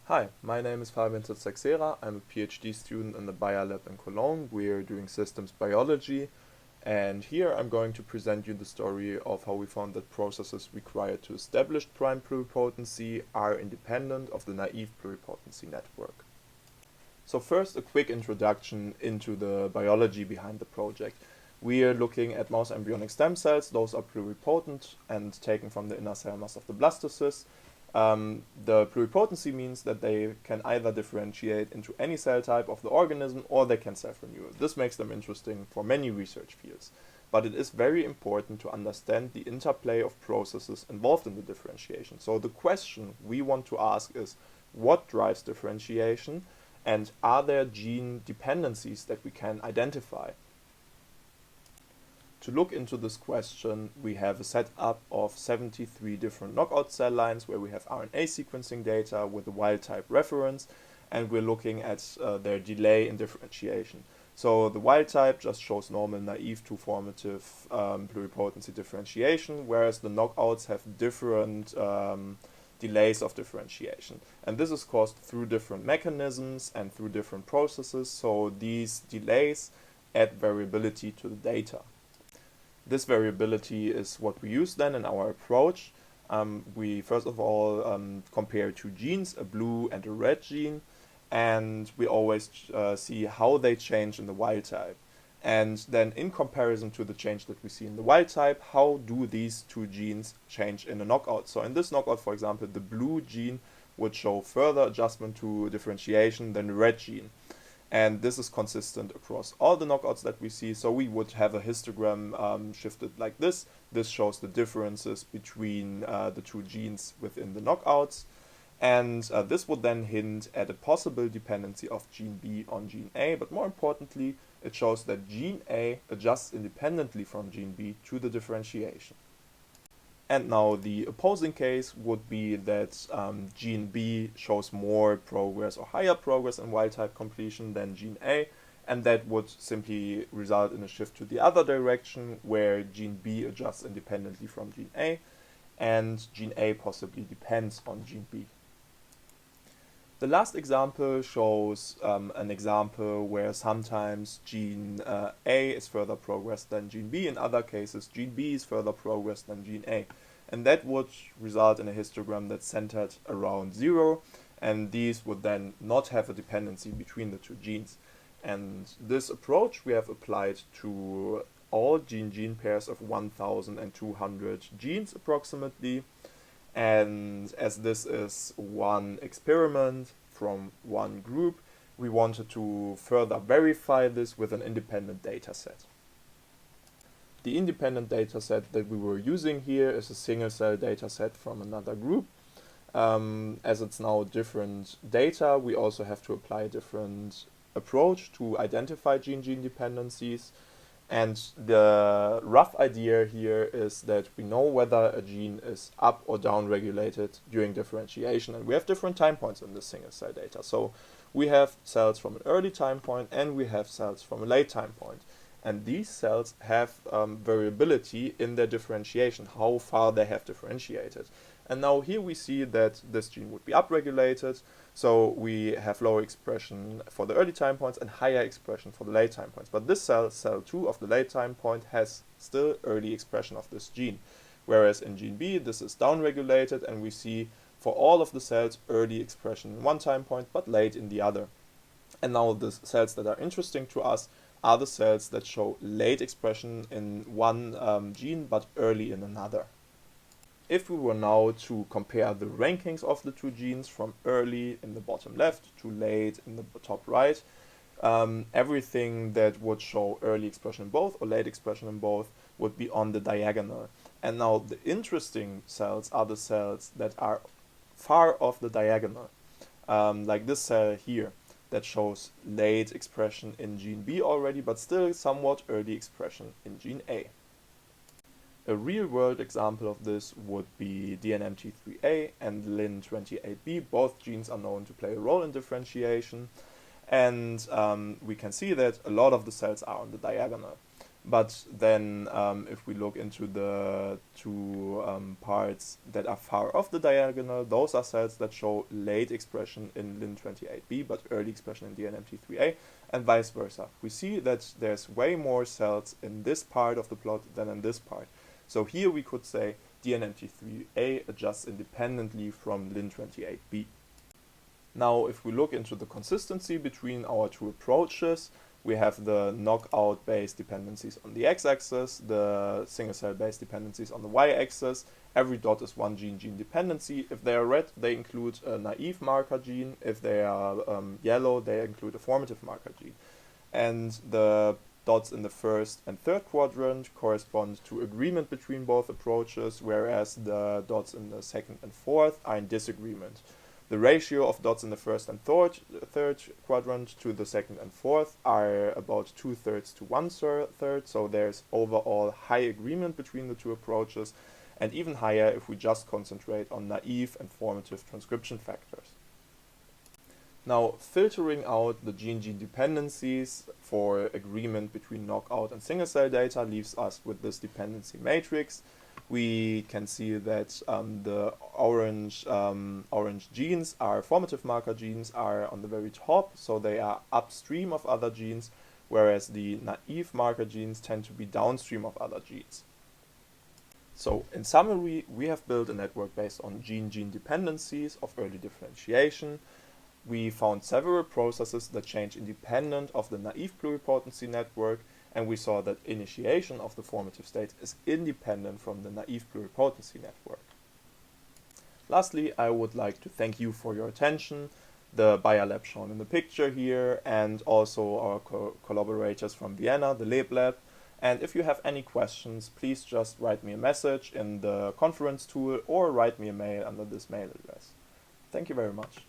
Hi, my name is Fabian Titz-Teixeira. I'm a PhD student in the Biolab in Cologne. We're doing systems biology, and here I'm going to present you the story of how we found that processes required to establish prime pluripotency are independent of the naive pluripotency network. So first, a quick introduction into the biology behind the project. We are looking at mouse embryonic stem cells. Those are pluripotent and taken from the inner cell mass of the blastocyst. The pluripotency means that they can either differentiate into any cell type of the organism or they can self-renew. This makes them interesting for many research fields. But it is very important to understand the interplay of processes involved in the differentiation. So the question we want to ask is, what drives differentiation, and are there gene dependencies that we can identify? To look into this question, we have a setup of 73 different knockout cell lines where we have RNA sequencing data with a wild type reference, and we're looking at their delay in differentiation. So the wild type just shows normal naive to formative pluripotency differentiation, whereas the knockouts have different delays of differentiation. And this is caused through different mechanisms and through different processes, so these delays add variability to the data. This variability is what we use then in our approach. We first of all compare two genes, a blue and a red gene, and we always see how they change in the wild type. And then in comparison to the change that we see in the wild type, how do these two genes change in a knockout? So in this knockout, for example, the blue gene would show further adjustment to differentiation than the red gene. And this is consistent across all the knockouts that we see. So we would have a histogram shifted like this. This shows the differences between the two genes within the knockouts. And this would then hint at a possible dependency of gene B on gene A. But more importantly, it shows that gene A adjusts independently from gene B to the differentiation. And now the opposing case would be that gene B shows more progress or higher progress in wild type completion than gene A, and that would simply result in a shift to the other direction where gene B adjusts independently from gene A, and gene A possibly depends on gene B. The last example shows an example where sometimes gene A is further progressed than gene B. In other cases, gene B is further progressed than gene A. And that would result in a histogram that's centered around 0. And these would then not have a dependency between the two genes. And this approach we have applied to all gene-gene pairs of 1,200 genes approximately. And as this is one experiment from one group, we wanted to further verify this with an independent data set. The independent data set that we were using here is a single cell data set from another group. As it's now different data, we also have to apply a different approach to identify gene-gene dependencies. And the rough idea here is that we know whether a gene is up or down regulated during differentiation. And we have different time points in this single cell data. So we have cells from an early time point and we have cells from a late time point. And these cells have variability in their differentiation, how far they have differentiated. And now here we see that this gene would be upregulated, so we have lower expression for the early time points and higher expression for the late time points. But this cell, cell 2 of the late time point, has still early expression of this gene. Whereas in gene B, this is downregulated, and we see for all of the cells early expression in one time point, but late in the other. And now the cells that are interesting to us are the cells that show late expression in one gene, but early in another. If we were now to compare the rankings of the two genes from early in the bottom left to late in the top right, everything that would show early expression in both or late expression in both would be on the diagonal. And now the interesting cells are the cells that are far off the diagonal, like this cell here that shows late expression in gene B already, but still somewhat early expression in gene A. A real-world example of this would be DNMT3A and LIN28B. Both genes are known to play a role in differentiation, and we can see that a lot of the cells are on the diagonal. But then if we look into the two parts that are far off the diagonal, those are cells that show late expression in Lin28B but early expression in DNMT3A, and vice versa. We see that there's way more cells in this part of the plot than in this part. So here we could say DNMT3A adjusts independently from Lin28B. Now if we look into the consistency between our two approaches, we have the knockout-based dependencies on the x-axis, the single-cell-based dependencies on the y-axis. Every dot is one gene dependency. If they are red, they include a naive marker gene. If they are yellow, they include a formative marker gene. And the dots in the first and third quadrant correspond to agreement between both approaches, whereas the dots in the second and fourth are in disagreement. The ratio of dots in the first and third quadrant to the second and fourth are about 2/3 to 1/3, so there's overall high agreement between the two approaches, and even higher if we just concentrate on naive and formative transcription factors. Now, filtering out the gene-gene dependencies for agreement between knockout and single-cell data leaves us with this dependency matrix. We can see that the orange genes are formative marker genes, are on the very top, so they are upstream of other genes, whereas the naive marker genes tend to be downstream of other genes. So in summary, we have built a network based on gene-gene dependencies of early differentiation. We found several processes that change independent of the naive pluripotency network, and we saw that initiation of the formative state is independent from the naive pluripotency network. Lastly, I would like to thank you for your attention, the Bayer lab shown in the picture here, and also our collaborators from Vienna, the Leb lab. And if you have any questions, please just write me a message in the conference tool or write me a mail under this mail address. Thank you very much.